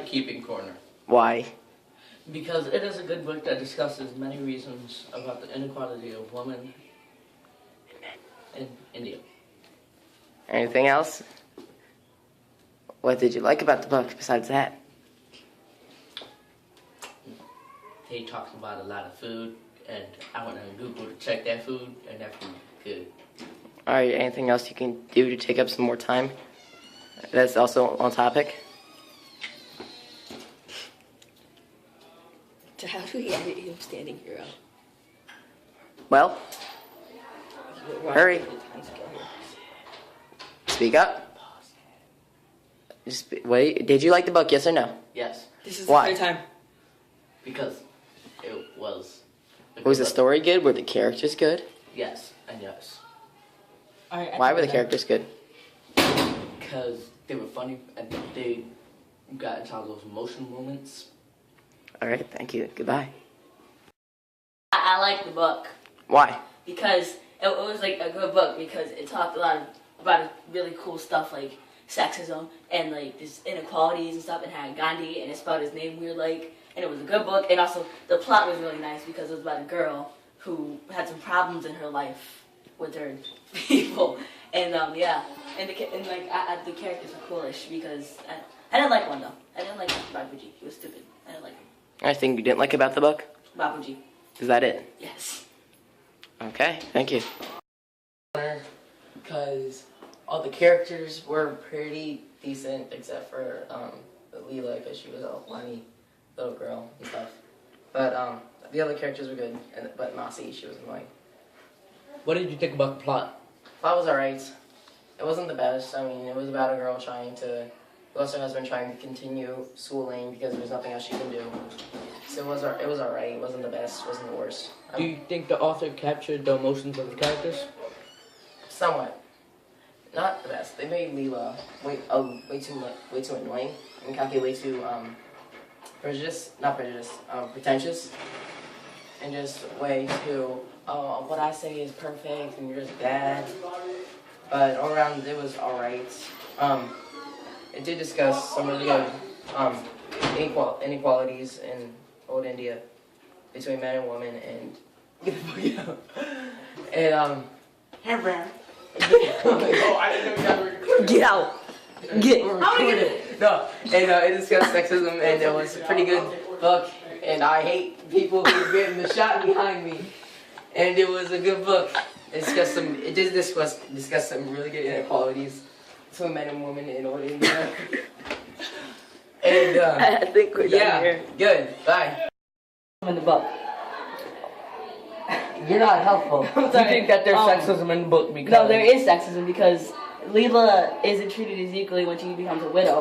Keeping Corner. Why? Because it is a good book that discusses many reasons about the inequality of women in India. Anything else? What did you like about the book besides that? He talks about a lot of food, and I went on Google to check that food, and that food good. Alright, anything else you can do to take up some more time? That's also on topic? How do we edit him standing here up? Well, hurry. Speak up. Wait, did you like the book, yes or no? Yes, This is Why? the third time. because it was. Was the story good? Were the characters good? Yes, and yes. Why were the characters good? Because they were funny, and they got into all those emotional moments. Alright, thank you. Goodbye. I like the book Why? because it was like a good book because it talked a lot about really cool stuff like sexism and like this inequalities and stuff. It had Gandhi and it spelled his name weird and it was a good book, and also the plot was really nice because it was about a girl who had some problems in her life with her people, and yeah, and the characters are coolish because I didn't like one though. I didn't like Babuji. He was stupid. I didn't like him. Anything you didn't like about the book? Babuji. Is that it? Yes. Okay, thank you. Because all the characters were pretty decent, except for Leela, because she was a whiny little girl and stuff. But the other characters were good, but Nasi, she was annoying. What did you think about the plot? Plot was alright. It wasn't the best. I mean, it was about a girl who lost her husband trying to continue schooling because there's nothing else she can do. So it was alright. It wasn't the best. It wasn't the worst. Do you think the author captured the emotions of the characters? Somewhat. Not the best. They made Leela way too annoying, and Kaki way too pretentious, and just way too what I say is perfect and you're just bad. But all around it was alright. It did discuss some really good inequalities in old India between men and women, and Get out. Get. No, and it discussed sexism, and it was a pretty good book. And I hate people who are getting the shot behind me. And it was a good book. It did discuss some really good inequalities between men and women in old India. And I think we're done here. Good. Bye. In the book. You're not helpful. Do you think that there's sexism in the book? Because No, there is sexism because Leela isn't treated as equally when she becomes a widow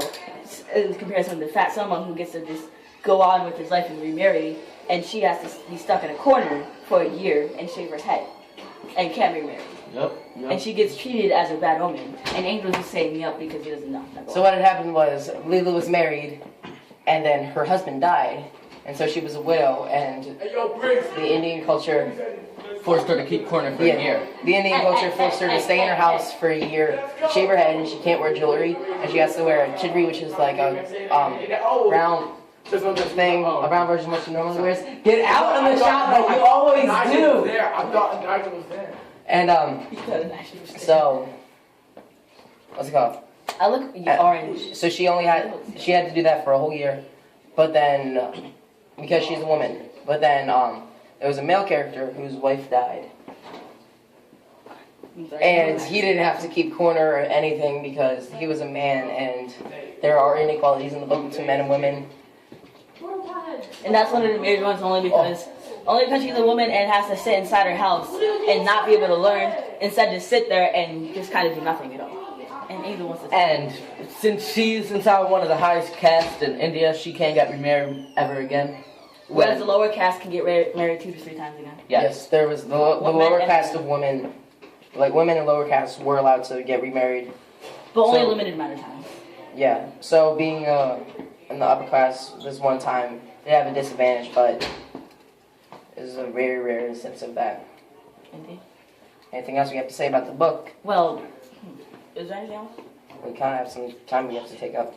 in comparison to Fat Someone who gets to just go on with his life and remarry, and she has to be stuck in a corner for a year and shave her head and can't remarry. Yep. And she gets treated as a bad omen, and Angel just saying me up because he doesn't know. So what had happened was Leela was married, and then her husband died, and so she was a widow, and the Indian culture Forced her to keep corner for a year. The Indian culture forced her to stay in her house for a year, shave her head, and she can't wear jewelry, and she has to wear a chidri, which is like a round thing, a brown version of what she normally wears. Get out of the shop like you always do! I thought Nigel was there. And so what's it called? I look orange. So she had to do that for a whole year, but then because she's a woman. But then there was a male character whose wife died, and he didn't have to keep corner or anything because he was a man, and there are inequalities in the book between men and women. And that's one of the major ones only because she's a woman and has to sit inside her house and not be able to learn, instead just sit there and just kind of do nothing at all. And Angel wants to. And since she's inside one of the highest castes in India, she can't get remarried ever again. Whereas the lower caste can get married 2 to 3 times again. Yes, there was the lower caste of women, like women in lower castes were allowed to get remarried. But only a limited amount of time. Yeah, so being in the upper class this one time, they have a disadvantage, but this is a very rare instance of that. Indeed. Anything else we have to say about the book? Well, is there anything else? We kind of have some time we have to take up.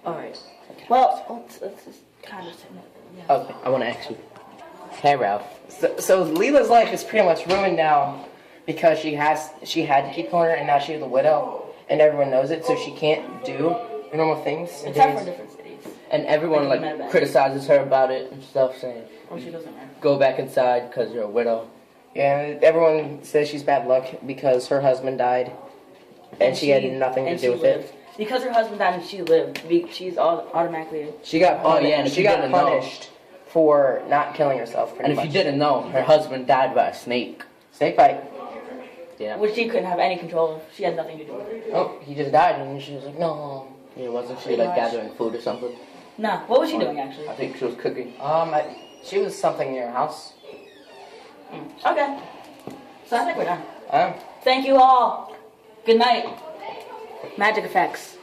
Alright. Well, let's just kind of say that. Yeah. Okay, I want to ask you. Hey, Ralph. So Leela's life is pretty much ruined now because she had to keep going, and now she's a widow, and everyone knows it, so she can't do the normal things. Except for different cities. And everyone like criticizes her about it and stuff, saying, Oh, she doesn't matter. "Go back inside because you're a widow." Yeah, everyone says she's bad luck because her husband died, and she had nothing to do with it. Because her husband died and she lived, she's automatically. She got Oh, yeah, and if she you got didn't know- punished for not killing herself. And Pretty if much. you didn't know, her husband died by a snake. Snake bite. Yeah. Which she couldn't have any control of. She had nothing to do with it. Oh, he just died, and she was like, no. Yeah, wasn't she Pretty like much. gathering food or something? Nah, what was she doing actually? I think she was cooking. She was something in your house. Okay. So I think we're done. Um, Thank you all. Good night. Magic effects.